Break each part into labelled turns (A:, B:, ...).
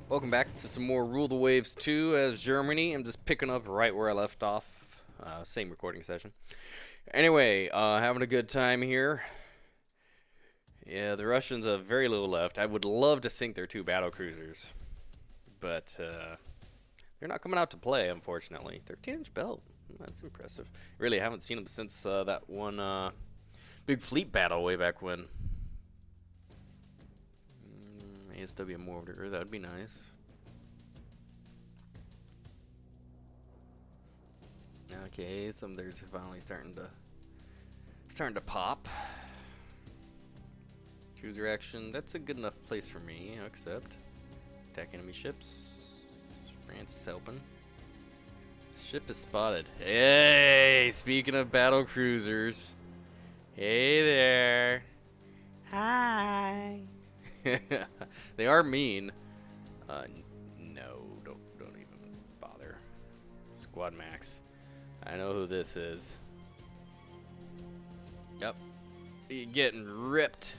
A: Welcome back to some more Rule the Waves 2 as Germany. I'm just picking up right where I left off. Same recording session. Anyway, having a good time here. Yeah, the Russians have very little left. I would love to sink their two battle cruisers, but they're not coming out to play, unfortunately. 13-inch belt. That's impressive. Really, haven't seen them since that one big fleet battle way back when. ASW mortar, that would be nice. Okay, some of theirs are finally starting to pop. Cruiser action, that's a good enough place for me, I'll accept. Attack enemy ships. France is helping. Ship is spotted. Hey, speaking of battle cruisers. Hey there. Hi. They are mean. No, don't even bother. Squad Max. I know who this is. Yep. You're getting ripped.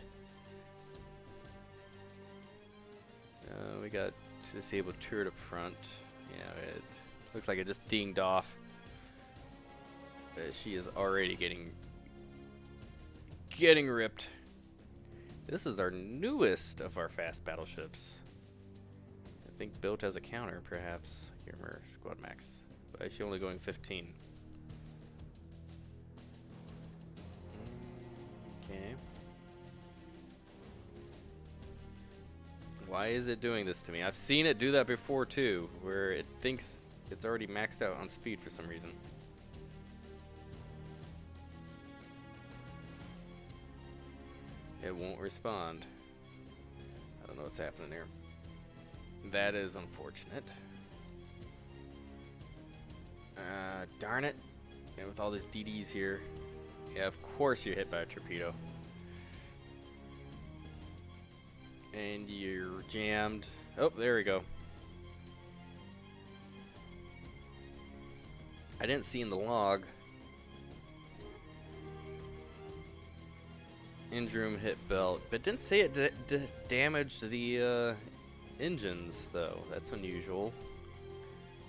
A: We got disabled turret up front. Yeah, it looks like it just dinged off. She is already getting ripped. This is our newest of our fast battleships. I think built as a counter, perhaps. I can't remember. Squad Max. But she's only going 15. Okay. Why is it doing this to me? I've seen it do that before too, where it thinks it's already maxed out on speed for some reason. It won't respond. I don't know what's happening there. That is unfortunate. Darn it. And with all these DDs here. Yeah, of course you're hit by a torpedo. And you're jammed. Oh, there we go. I didn't see in the log. Engine room hit belt, but didn't say it damaged the engines though. That's unusual.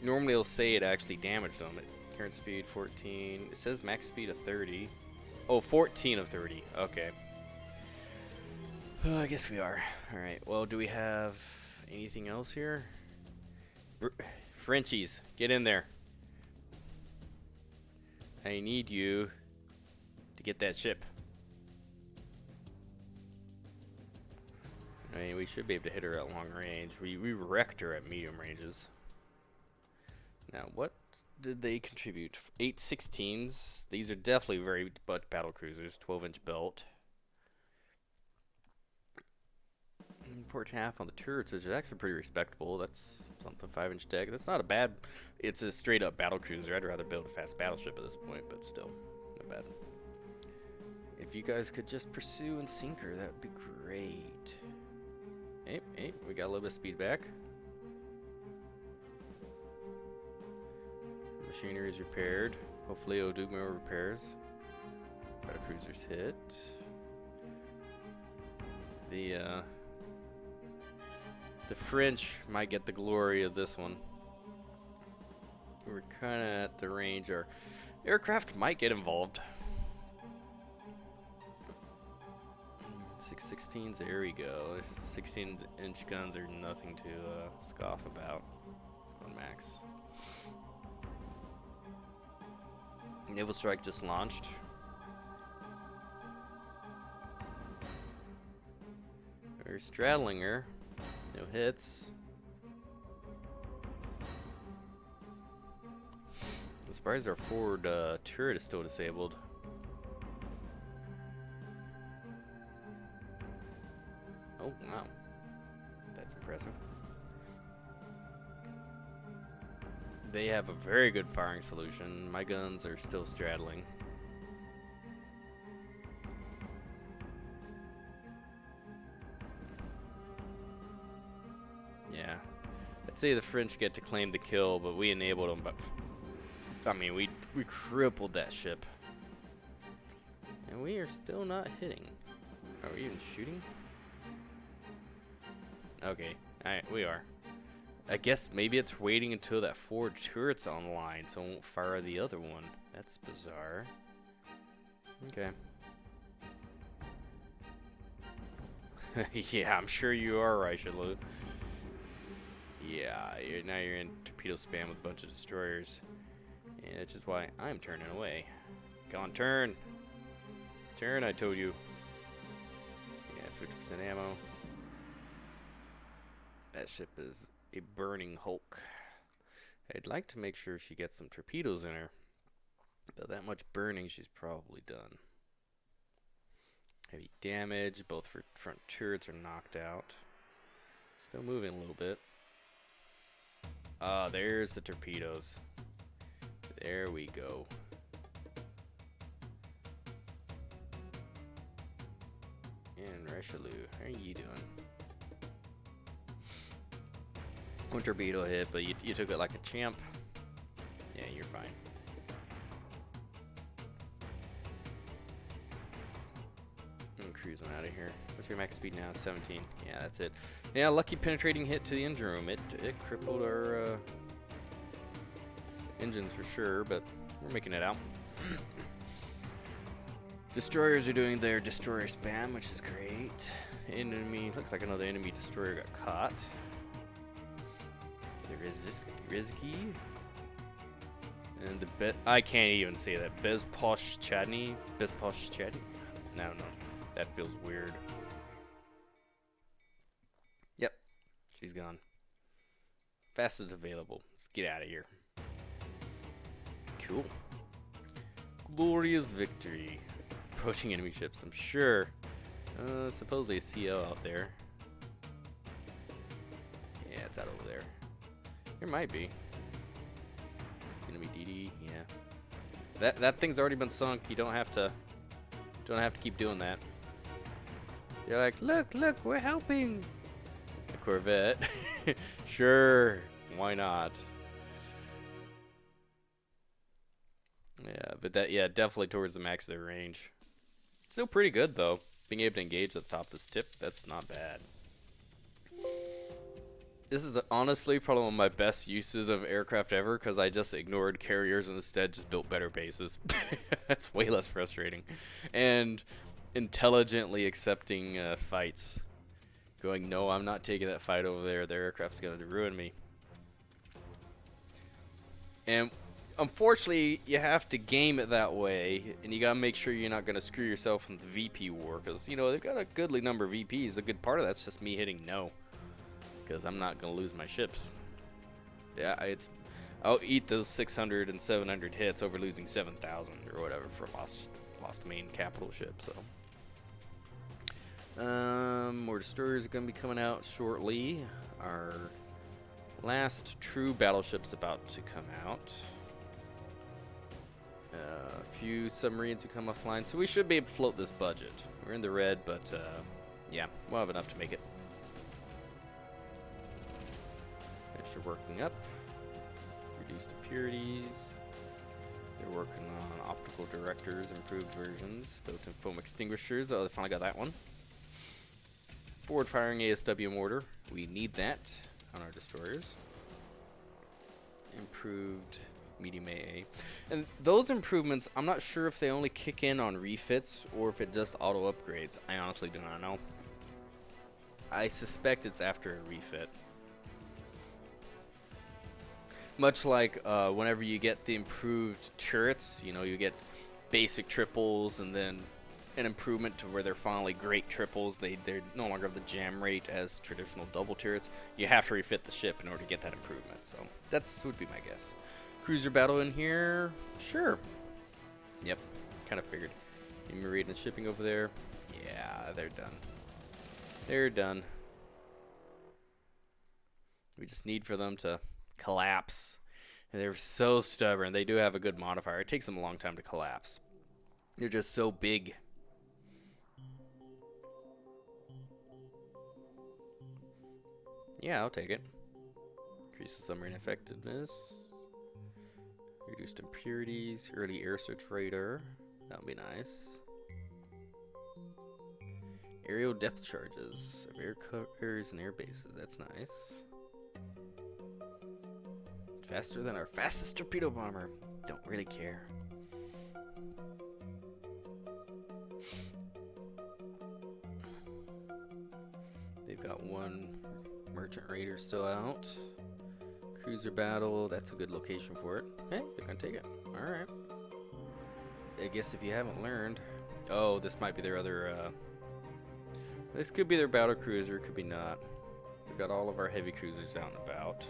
A: Normally it'll say it actually damaged them. Current speed 14. It says max speed of 30. Oh, 14 of 30. Okay. I guess we are. Alright, well, do we have anything else here? Frenchies, get in there. I need you to get that ship. I mean, we should be able to hit her at long range. We wrecked her at medium ranges. Now, what did they contribute? 816s. These are definitely very much battle cruisers. 12-inch belt. Port half on the turrets, which is actually pretty respectable. That's something. 5-inch deck. That's not a bad. It's a straight up battle cruiser. I'd rather build a fast battleship at this point, but still, not bad. If you guys could just pursue and sink her, that would be great. Hey, we got a little bit of speed back. Machinery is repaired. Hopefully it'll do more repairs. Battle cruisers hit. The French might get the glory of this one. We're kind of at the range. Our aircraft might get involved. 616s, there we go. 16-inch guns are nothing to scoff about. Squad Max. Naval strike just launched. We're straddling her. No hits. I'm surprised our forward turret is still disabled. Oh, wow. That's impressive. They have a very good firing solution. My guns are still straddling. Yeah. I'd say the French get to claim the kill, but we enabled them. But I mean, we crippled that ship. And we are still not hitting. Are we even shooting? Okay. Alright, we are. I guess maybe it's waiting until that 4 turret's online so it won't fire the other one. That's bizarre. Okay. Yeah, I'm sure you are, Raishalu. Yeah, now you're in torpedo spam with a bunch of destroyers. Yeah, which is why I'm turning away. Come on, turn! Turn, I told you. Yeah, 50% ammo. That ship is a burning hulk. I'd like to make sure she gets some torpedoes in her. But that much burning, she's probably done. Heavy damage, both for front turrets are knocked out. Still moving a little bit. Ah, there's the torpedoes. There we go. And Raishalu, how are you doing? One torpedo hit, but you took it like a champ. Yeah, you're fine. I'm cruising out of here. What's your max speed now? 17. Yeah, that's it. Yeah, lucky penetrating hit to the engine room. It crippled our engines for sure, but we're making it out. Destroyers are doing their destroyer spam, which is great. Enemy, looks like another enemy destroyer got caught. The Rizki. And the I can't even say that. Bezposh Chadney? Bezposh Chadney? No. That feels weird. Yep. She's gone. Fastest available. Let's get out of here. Cool. Glorious victory. Approaching enemy ships, I'm sure. Supposedly a CO out there. Yeah, it's out over there. There might be. Enemy DD, yeah. That thing's already been sunk. You don't have to keep doing that. They're like, look, we're helping. A Corvette. Sure, why not? Yeah, but definitely towards the max of their range. Still pretty good though. Being able to engage at the top of this tip, that's not bad. This is honestly probably one of my best uses of aircraft ever because I just ignored carriers and instead just built better bases. That's way less frustrating. And intelligently accepting fights. Going, no, I'm not taking that fight over there. Their aircraft's going to ruin me. And unfortunately, you have to game it that way, and you gotta make sure you're not gonna screw yourself in the VP war, because you know they've got a goodly number of VPs. A good part of that's just me hitting no, because I'm not gonna lose my ships. Yeah, I'll eat those 600 and 700 hits over losing 7,000 or whatever for lost main capital ship. So, more destroyers are gonna be coming out shortly. Our last true battleship's about to come out. A few submarines who come offline, so we should be able to float this budget. We're in the red, but yeah, we'll have enough to make it. Extra working up. Reduced impurities. They're working on optical directors, improved versions, built-in foam extinguishers. Oh, they finally got that one. Forward-firing ASW mortar. We need that on our destroyers. Improved medium AA. And those improvements, I'm not sure if they only kick in on refits or if it just auto upgrades. I honestly do not know. I suspect it's after a refit. Much like whenever you get the improved turrets, you know, you get basic triples and then an improvement to where they're finally great triples. They're no longer have the jam rate as traditional double turrets. You have to refit the ship in order to get that improvement. So that's would be my guess. Cruiser battle in here, sure. Yep, kind of figured. Marine and shipping over there. Yeah, they're done. They're done. We just need for them to collapse. And they're so stubborn. They do have a good modifier. It takes them a long time to collapse. They're just so big. Yeah, I'll take it. Increase the submarine effectiveness. Reduced impurities. Early air search radar. That would be nice. Aerial depth charges of air carriers and air bases. That's nice. Faster than our fastest torpedo bomber. Don't really care. They've got one merchant raider still out. Cruiser battle, that's a good location for it. Hey, they're gonna take it. Alright. I guess if you haven't learned. Oh, this might be their other, this could be their battle cruiser, could be not. We've got all of our heavy cruisers out and about.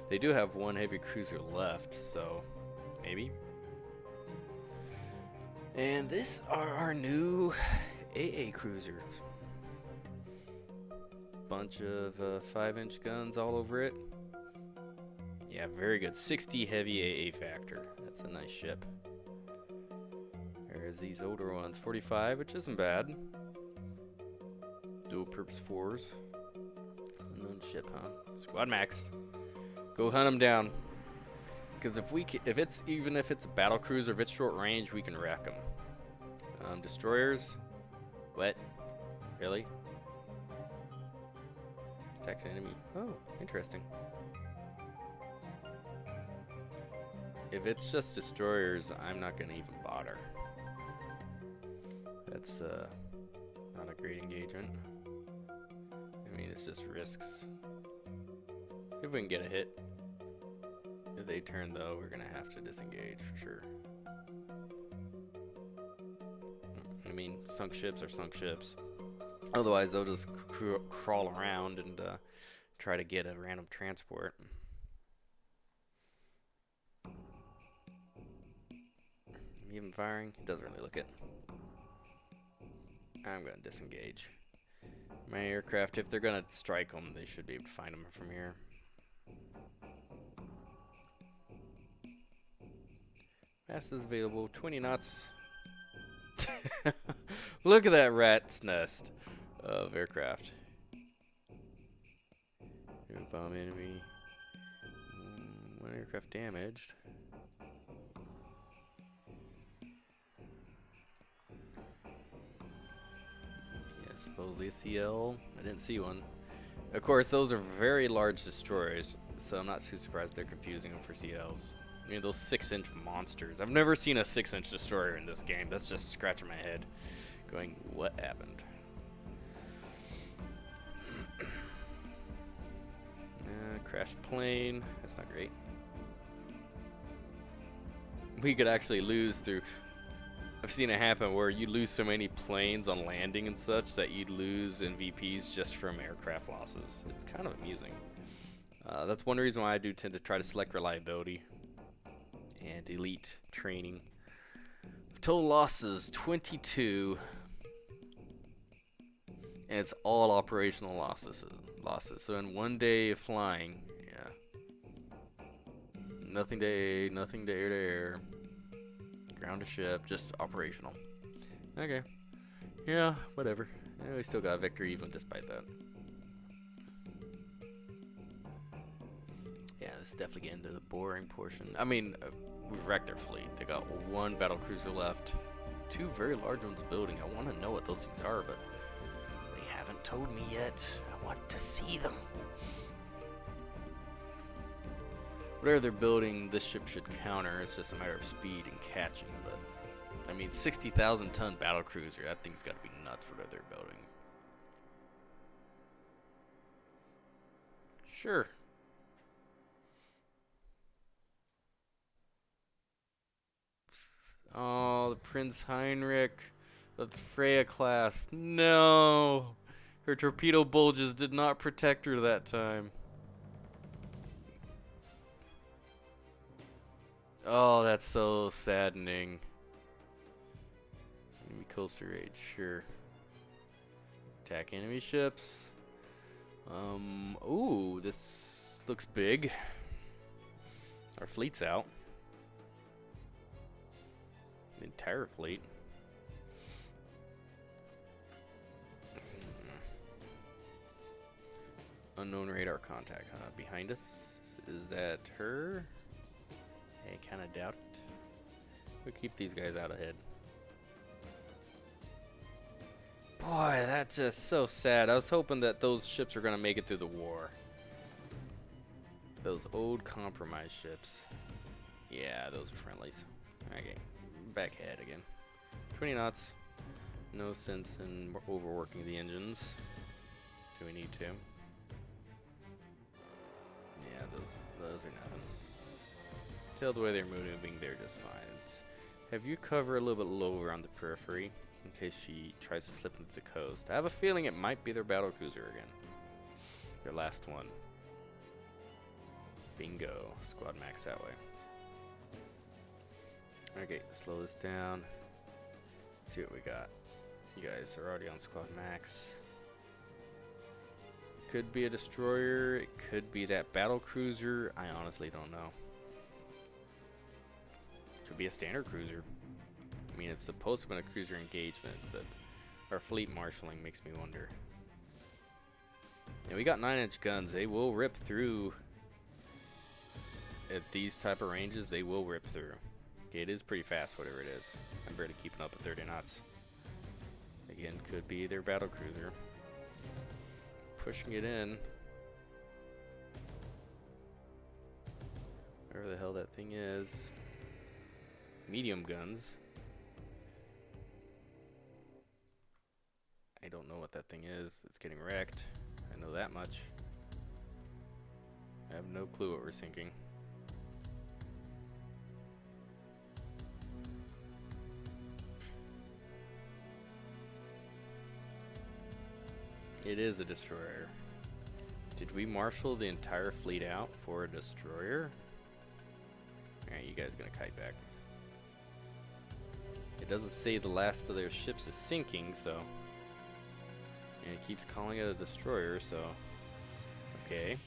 A: They do have one heavy cruiser left, so maybe. And this are our new AA cruisers. Bunch of 5-inch guns all over it. Yeah, very good. 60 heavy AA factor. That's a nice ship. There's these older ones. 45, which isn't bad. Dual purpose 4s. Unknown ship, huh? Squad Max. Go hunt them down. Because even if it's a battle cruiser, if it's short range, we can wreck them. Destroyers. What? Really? Attacked an enemy. Oh, interesting. If it's just destroyers, I'm not gonna even bother. That's not a great engagement. I mean, it's just risks. See if we can get a hit. If they turn though, we're gonna have to disengage for sure. I mean, sunk ships are sunk ships. Otherwise, they'll just crawl around and try to get a random transport. Even firing, it doesn't really look it. I'm gonna disengage. My aircraft, if they're gonna strike them, they should be able to find them from here. Fastest available, 20 knots. Look at that rat's nest of aircraft. Bomb enemy. One aircraft damaged. Yeah, supposedly a CL. I didn't see one. Of course, those are very large destroyers, so I'm not too surprised they're confusing them for CLs. I mean, those 6-inch monsters. I've never seen a 6-inch destroyer in this game. That's just scratching my head. Going, what happened? Crashed plane. That's not great. We could actually lose through... I've seen it happen where you lose so many planes on landing and such that you'd lose MVPs just from aircraft losses. It's kind of amusing. That's one reason why I do tend to try to select reliability and elite training. Total losses 22, and it's all operational losses. So in one day of flying, yeah, nothing to air to air, ground to ship, just operational. Okay, yeah, whatever. Yeah, we still got victory even despite that. Yeah, this is definitely getting to the boring portion. I mean, we've wrecked their fleet. They got one battle cruiser left. 2 very large ones building. I want to know what those things are, but they haven't told me yet. I want to see them. Whatever they're building, this ship should counter. It's just a matter of speed and catching. But I mean, 60,000 ton battle cruiser. That thing's got to be nuts. Whatever they're building. Sure. Oh, the Prince Heinrich of the Freya class. No! Her torpedo bulges did not protect her that time. Oh, that's so saddening. Enemy coastal raid, sure. Attack enemy ships. Ooh, this looks big. Our fleet's out. The entire fleet. Unknown radar contact, huh? Behind us. Is that her? I kind of doubt it. We'll keep these guys out ahead. Boy, that's just so sad. I was hoping that those ships were going to make it through the war. Those old compromise ships. Yeah, those are friendlies. Okay, back head again. 20 knots. No sense in overworking the engines. Do we need to? Yeah, those are nothing. Tell the way they're moving, they're just fine. Have you cover a little bit lower on the periphery in case she tries to slip into the coast. I have a feeling it might be their battle cruiser again. Their last one. Bingo. Squad max that way. Okay, slow this down. Let's see what we got. You guys are already on squad max. Could be a destroyer. It could be that battle cruiser. I honestly don't know. Could be a standard cruiser. I mean, it's supposed to be a cruiser engagement, but our fleet marshaling makes me wonder. And we got 9-inch guns. They will rip through. At these type of ranges, they will rip through. Okay, it is pretty fast, whatever it is. I'm barely keeping up at 30 knots. Again, could be their battle cruiser. Pushing it in. Whatever the hell that thing is. Medium guns. I don't know what that thing is. It's getting wrecked. I know that much. I have no clue what we're sinking. It is a destroyer. Did we marshal the entire fleet out for a destroyer? Alright, you guys are gonna kite back. It doesn't say the last of their ships is sinking, so. And it keeps calling it a destroyer, so. Okay.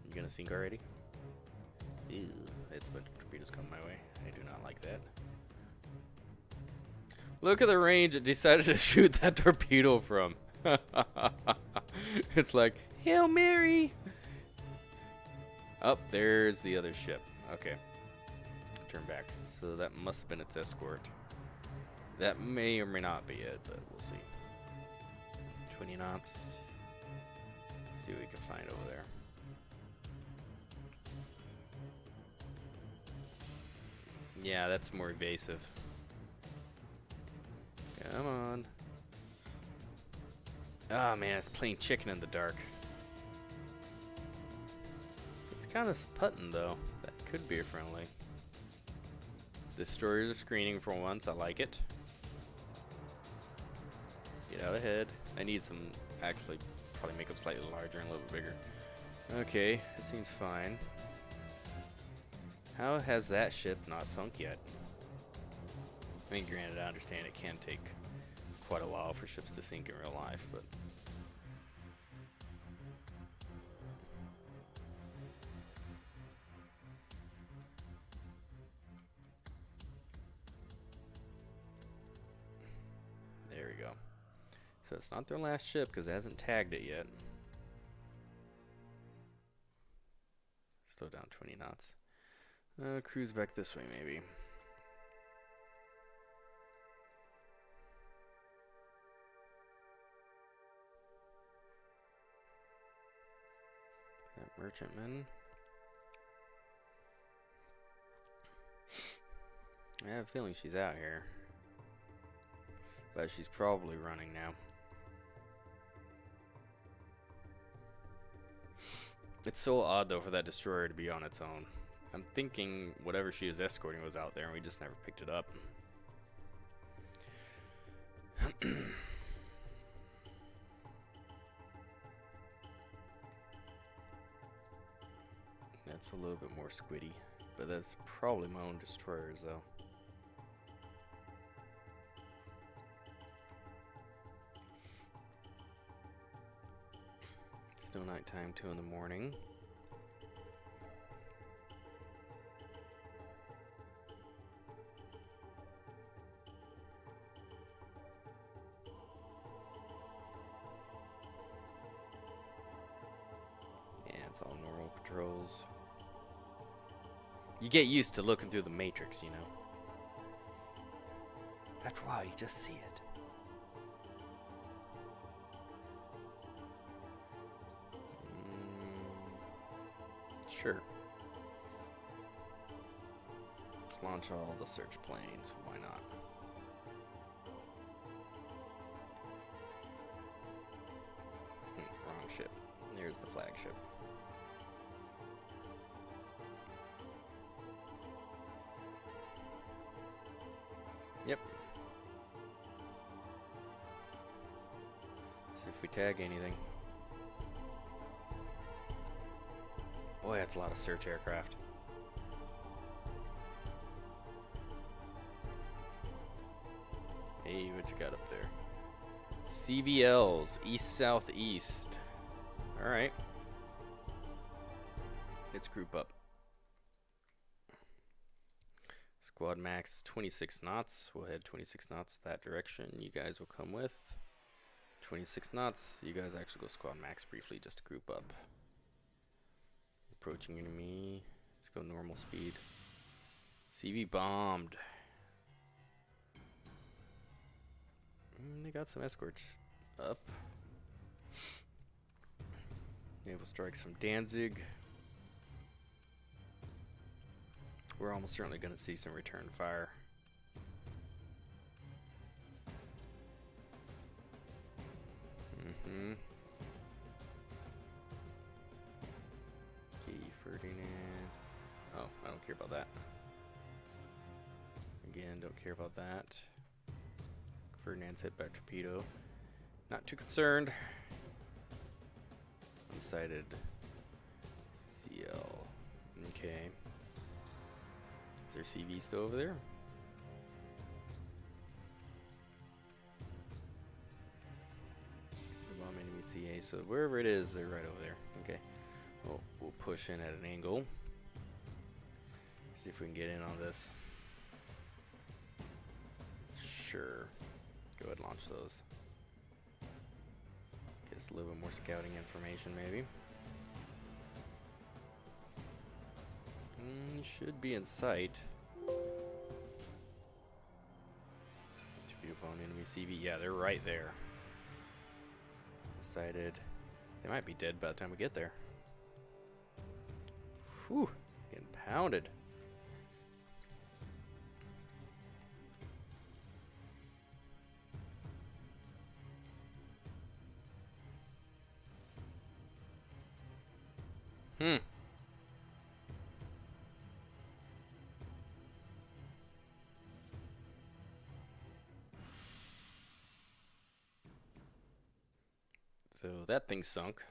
A: You gonna sink already? Ew, it's a bunch of torpedoes coming my way. I do not like that. Look at the range it decided to shoot that torpedo from. It's like, Hail Mary! Oh, there's the other ship. Okay. Turn back. So that must have been its escort. That may or may not be it, but we'll see. 20 knots. See what we can find over there. Yeah, that's more evasive. Come on. Oh man, it's playing chicken in the dark. It's kind of putting though. That could be a friendly. Destroyers are screening for once. I like it. Get out ahead. I need some, actually, probably make them slightly larger and a little bit bigger. Okay, this seems fine. How has that ship not sunk yet? I mean, granted, I understand it can take quite a while for ships to sink in real life, but. There we go. So it's not their last ship because it hasn't tagged it yet. Still down 20 knots. Cruise back this way, maybe. That merchantman. I have a feeling she's out here. But she's probably running now. It's so odd though for that destroyer to be on its own. I'm thinking whatever she was escorting was out there and we just never picked it up. That's a little bit more squiddy, but that's probably my own destroyers though. Still nighttime, 2 in the morning. Yeah, it's all normal patrols. You get used to looking through the matrix, you know. After a while, you just see it. Sure. Launch all the search planes. Why not? Wrong ship. There's the flagship. Yep. See if we tag anything. Boy, that's a lot of search aircraft. Hey, what you got up there? CVLs, east-southeast. Alright. Let's group up. Squad max 26 knots. We'll head 26 knots that direction. You guys will come with 26 knots. You guys actually go squad max briefly just to group up. Approaching enemy. Let's go normal speed. CV bombed. They got some escorts up. Naval strikes from Danzig. We're almost certainly going to see some return fire. Ferdinand. Oh, I don't care about that. Again, don't care about that. Ferdinand's hit by torpedo. Not too concerned. Unsighted CL. Okay. Is there CV still over there? Bomb enemy CA. So wherever it is, they're right over there. Okay. Well, we'll push in at an angle. See if we can get in on this. Sure. Go ahead and launch those. Guess a little bit more scouting information, maybe. Should be in sight. Torpedo enemy CV. Yeah, they're right there. Sighted. They might be dead by the time we get there. Whew. Getting pounded. So that thing sunk.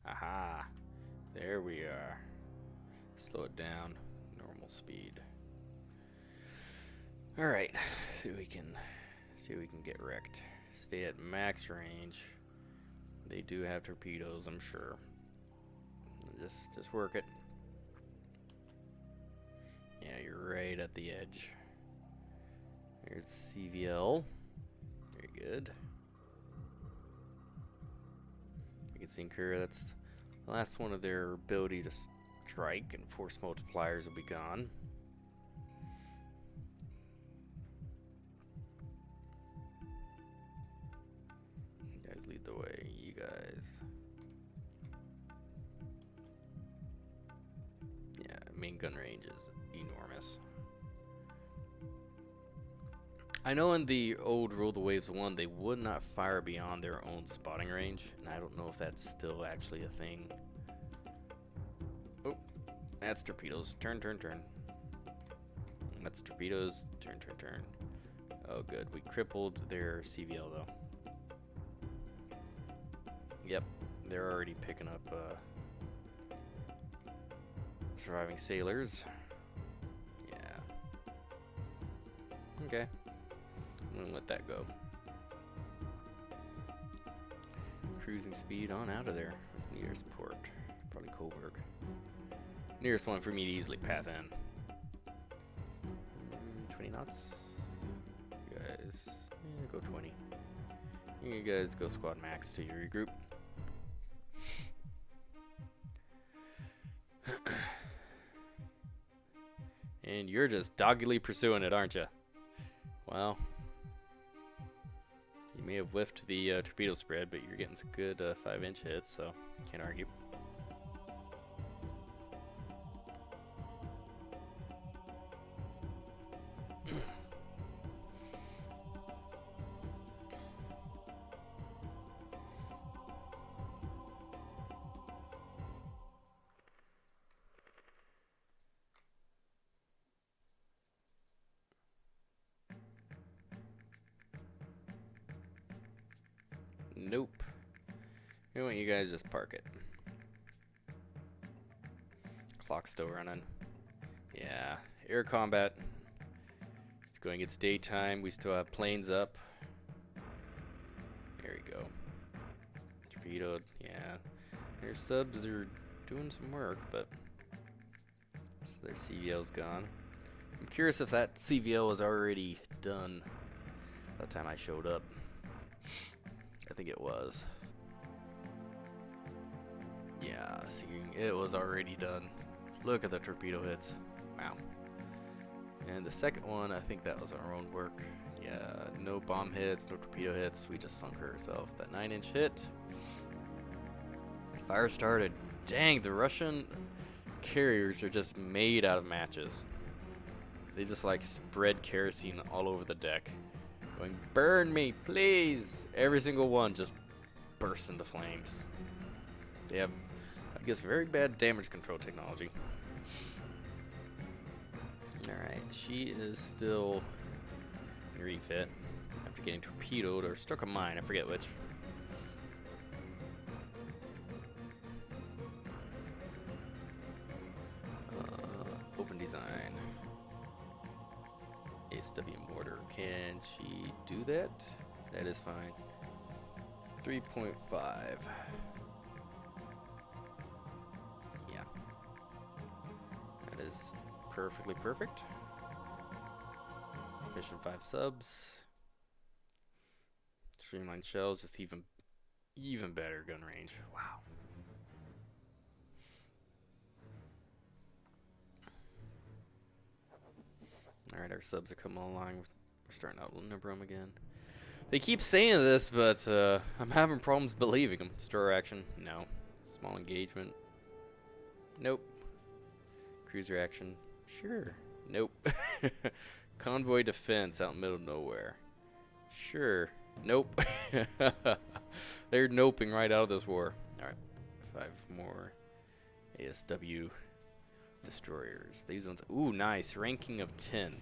A: Aha. There we are. Slow it down. Normal speed. Alright. See what we can get wrecked. Stay at max range. They do have torpedoes, I'm sure. Just work it. Yeah, you're right at the edge. There's the CVL. Very good. You can see Incur, that's the last one of their ability to strike, and force multipliers will be gone. You guys lead the way. You guys. Yeah, main gun range is enormous. I know in the old Rule the Waves 1, they would not fire beyond their own spotting range, and I don't know if that's still actually a thing. Oh, that's torpedoes. Turn, turn, turn. That's torpedoes. Turn, turn, turn. Oh, good. We crippled their CVL, though. Yep, they're already picking up surviving sailors. Yeah. Okay. I'm gonna let that go. Cruising speed on out of there. That's the nearest port. Probably Coburg. Nearest one for me to easily path in. 20 knots. You guys, go 20. You guys go squad max to your regroup. And you're just doggedly pursuing it, aren't you? Well, you may have whiffed the torpedo spread, but you're getting some good 5-inch hits, so can't argue. Nope. I want you guys just park it. Clock's still running. Yeah, air combat. It's going, it's daytime. We still have planes up. There we go. Torpedoed, yeah. Their subs are doing some work, but so their CVL's gone. I'm curious if that CVL was already done by the time I showed up. I think it was. Yeah, see, it was already done. Look at the torpedo hits. Wow. And the second one, I think that was our own work. Yeah, no bomb hits, no torpedo hits. We just sunk her ourselves. That 9-inch hit. Fire started. Dang, the Russian carriers are just made out of matches. They just like spread kerosene all over the deck. Going, burn me, please! Every single one just bursts into flames. They have, I guess, very bad damage control technology. Alright, she is still refit after getting torpedoed or struck a mine, I forget which. Open design. ASW mortar, can she do that? That is fine. 3.5. Yeah. That is perfectly perfect. Mission 5 subs. Streamlined shells, just even better gun range. Wow. Alright, our subs are coming along. We're starting out number them again. They keep saying this, but I'm having problems believing them. Destroyer action? No. Small engagement? Nope. Cruiser action? Sure. Nope. Convoy defense out in the middle of nowhere? Sure. Nope. They're noping right out of this war. Alright. 5 more ASW destroyers. These ones, ooh, nice. Ranking of 10.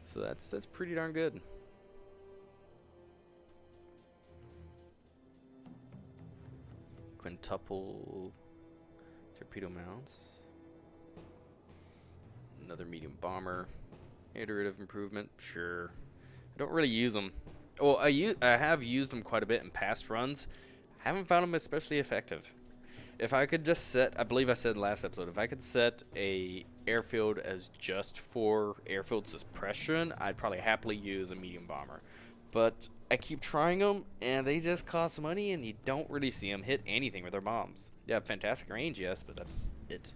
A: So that's pretty darn good. Quintuple torpedo mounts. Another medium bomber. Iterative improvement, sure. I don't really use them. Well, I have used them quite a bit in past runs. Haven't found them especially effective. If I could just set, I believe I said in the last episode, if I could set a airfield as just for airfield suppression, I'd probably happily use a medium bomber. But I keep trying them, and they just cost money, and you don't really see them hit anything with their bombs. They have fantastic range, yes, but that's it.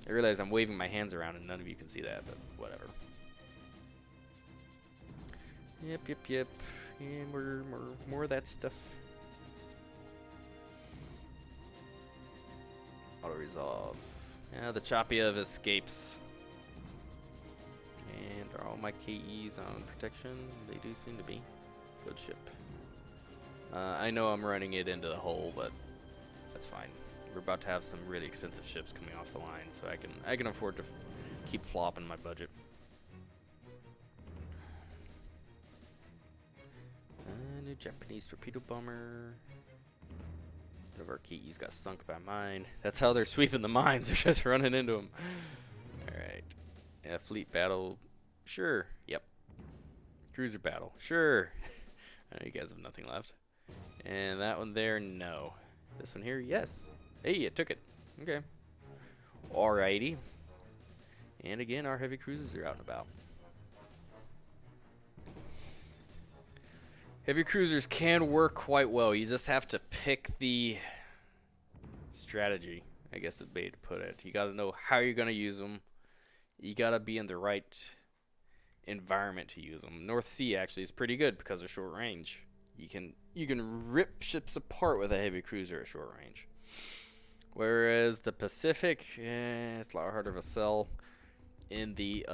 A: I realize I'm waving my hands around, and none of you can see that, but whatever. Yep. And more of that stuff. Auto resolve. Yeah, the Chapiev escapes. And are all my KEs on protection? They do seem to be. Good ship. I know I'm running it into the hole, but that's fine. We're about to have some really expensive ships coming off the line, so I can afford to keep flopping my budget. New Japanese torpedo bomber. One of our KEs got sunk by mine. That's how they're sweeping the mines. They're just running into them. Alright. Yeah, fleet battle. Sure. Yep. Cruiser battle. Sure. I know you guys have nothing left. And that one there, no. This one here, yes. Hey, it took it. Okay. Alrighty. And again, our heavy cruisers are out and about. Heavy cruisers can work quite well. You just have to pick the strategy, I guess is the way to put it. You got to know how you're going to use them. You got to be in the right environment to use them. North Sea actually is pretty good because of short range. You can rip ships apart with a heavy cruiser at short range. Whereas the Pacific, it's a lot harder of a sell. In the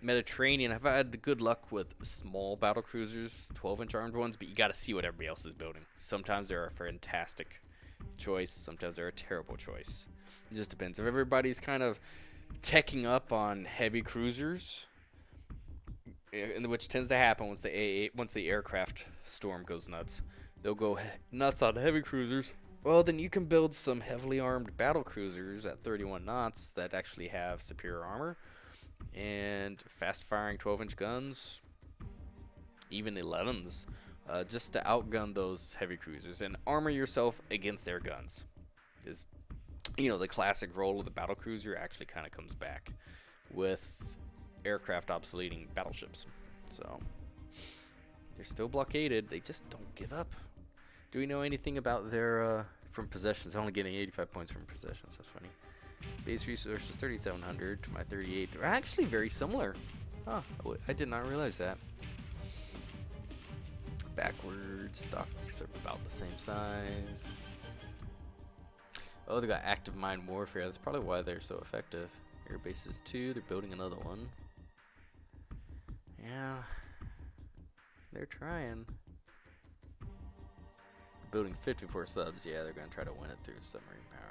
A: Mediterranean, I've had good luck with small battle cruisers, 12-inch armed ones, but you got to see what everybody else is building. Sometimes they're a fantastic choice, sometimes they're a terrible choice. It just depends. If everybody's kind of teching up on heavy cruisers, which tends to happen once the aircraft storm goes nuts. They'll go nuts on heavy cruisers. Well, then you can build some heavily armed battle cruisers at 31 knots that actually have superior armor and fast-firing 12-inch guns, even 11s, just to outgun those heavy cruisers and armor yourself against their guns. Is, the classic role of the battle cruiser actually kind of comes back with aircraft obsoleting battleships. So they're still blockaded. They just don't give up. Do we know anything about their from possessions? Only getting 85 points from possessions. That's funny. Base resources 3,700 to my 38. They're actually very similar. Huh? I did not realize that. Backwards docks are about the same size. Oh, they got active mine warfare. That's probably why they're so effective. Air bases 2. They're building another one. Yeah, they're trying. Building 54 subs. Yeah, they're gonna try to win it through submarine power.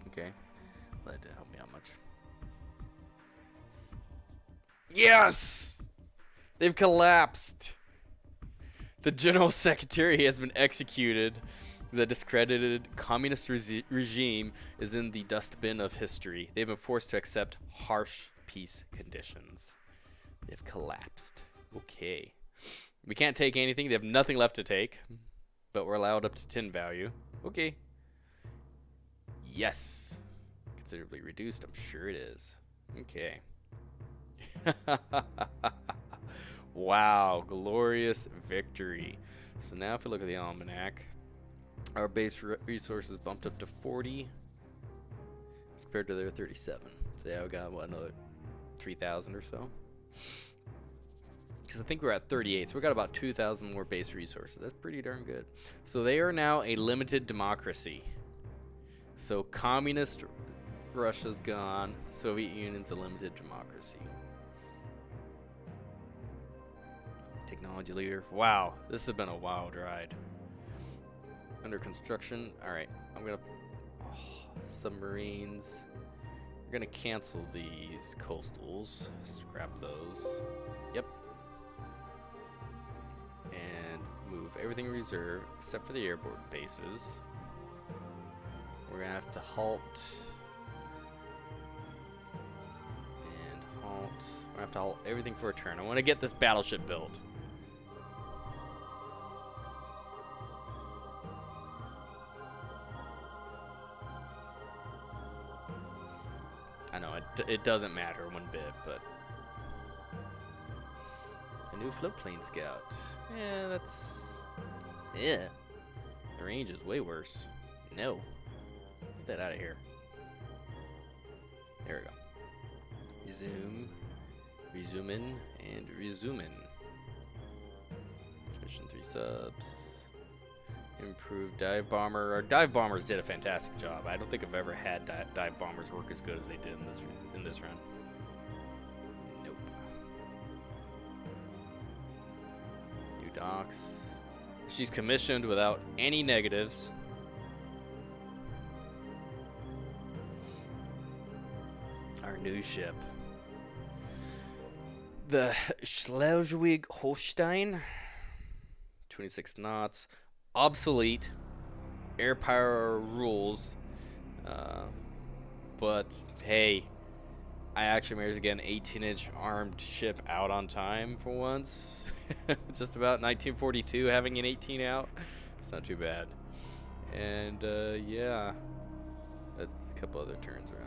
A: Okay, that didn't help me out much. Yes, they've collapsed. The General Secretary has been executed. The discredited communist regime is in the dustbin of history. They've been forced to accept harsh peace conditions. They've collapsed. Okay. We can't take anything. They have nothing left to take. But we're allowed up to 10 value. Okay. Yes. Considerably reduced. I'm sure it is. Okay. Wow. Glorious victory. So now if we look at the almanac, our base resources bumped up to 40 as compared to their 37. So yeah, we got, what, another 3,000 or so? Because I think we're at 38, so we got about 2,000 more base resources. That's pretty darn good. So they are now a limited democracy. So communist Russia's gone. The Soviet Union's a limited democracy. Technology leader. Wow, this has been a wild ride. Under construction. Alright, I'm gonna... submarines. We're gonna cancel these coastals. Scrap those. Yep. And move everything reserve except for the airborne bases. We're gonna have to halt. And halt. We're gonna have to halt everything for a turn. I want to get this battleship built. I know, it doesn't matter one bit, but... A new floatplane scout. Yeah, that's... Yeah. The range is way worse. No. Get that out of here. There we go. Resume. Resume in. And resume in. Mission 3 subs. Improved dive bomber. Our dive bombers did a fantastic job. I don't think I've ever had dive bombers work as good as they did in this run. Nope. New docks. She's commissioned without any negatives. Our new ship. The Schleswig-Holstein. 26 knots. Obsolete. Air power rules. But hey, I actually managed to get an 18-inch armed ship out on time for once. Just about 1942 having an 18 out. It's not too bad. And yeah, a couple other turns around.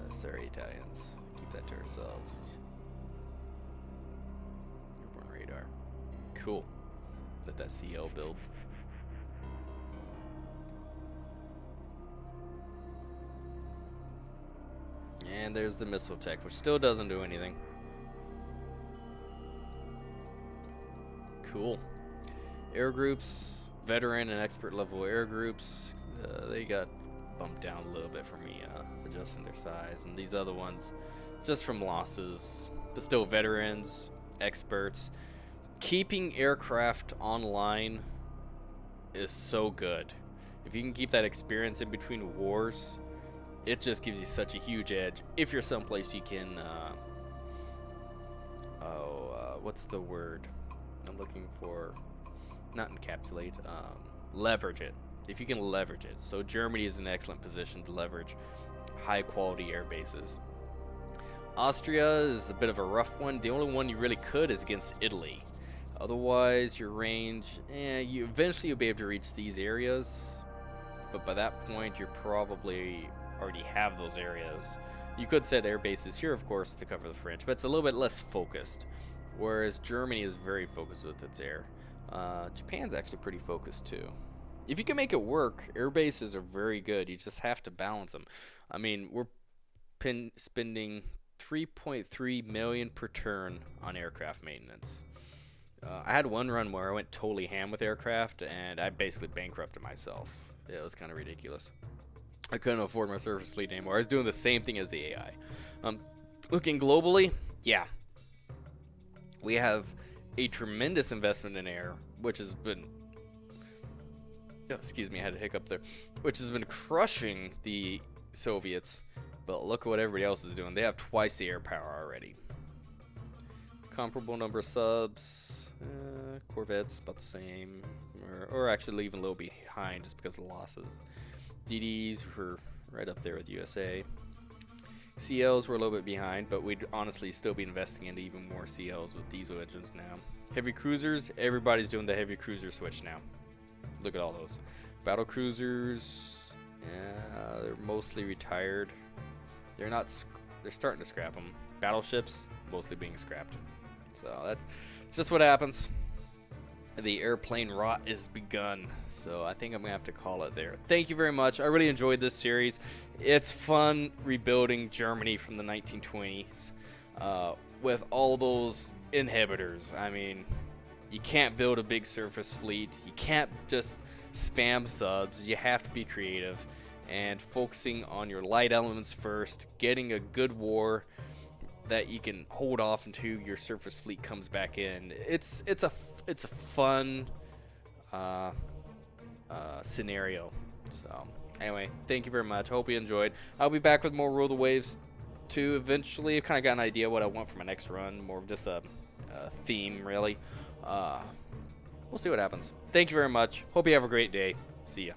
A: Sorry, Italians. Keep that to ourselves. Airborne radar. Cool. Let that CL build. And there's the missile tech, which still doesn't do anything. Cool. Air groups, veteran and expert level air groups, they got bumped down a little bit for me, adjusting their size. And these other ones, just from losses, but still veterans, experts. Keeping aircraft online is so good. If you can keep that experience in between wars, it just gives you such a huge edge. If you're someplace you can, what's the word I'm looking for? Not encapsulate, leverage it. If you can leverage it. So Germany is in an excellent position to leverage high quality air bases. Austria is a bit of a rough one. The only one you really could is against Italy. Otherwise, your range, you eventually you'll be able to reach these areas, but by that point, you're probably already have those areas. You could set air bases here, of course, to cover the French, but it's a little bit less focused. Whereas Germany is very focused with its air. Japan's actually pretty focused too. If you can make it work, air bases are very good. You just have to balance them. I mean, we're spending 3.3 million per turn on aircraft maintenance. I had one run where I went totally ham with aircraft, and I basically bankrupted myself. Yeah, it was kind of ridiculous. I couldn't afford my surface fleet anymore. I was doing the same thing as the AI. Looking globally, yeah, we have a tremendous investment in air, which has been, oh, excuse me, I had a hiccup there, which has been crushing the Soviets. But look at what everybody else is doing. They have twice the air power already. Comparable number of subs. Corvettes about the same, or actually even a little behind just because of the losses. DDs were right up there with USA. CLs were a little bit behind, but we'd honestly still be investing into even more CLs with diesel engines now. Heavy cruisers, everybody's doing the heavy cruiser switch now. Look at all those. Battle cruisers, yeah, they're mostly retired. They're starting to scrap them. Battleships, mostly being scrapped. So that's just what happens. The airplane rot is begun. So I think I'm gonna have to call it there. Thank you very much. I really enjoyed this series. It's fun rebuilding Germany from the 1920s with all those inhibitors. I mean, you can't build a big surface fleet. You can't just spam subs. You have to be creative and focusing on your light elements first, getting a good war that you can hold off until your surface fleet comes back in. It's a fun scenario. So anyway, thank you very much. Hope you enjoyed. I'll be back with more Rule the Waves 2 eventually. I've kind of got an idea what I want for my next run. More of just a theme, really. We'll see what happens. Thank you very much. Hope you have a great day. See ya.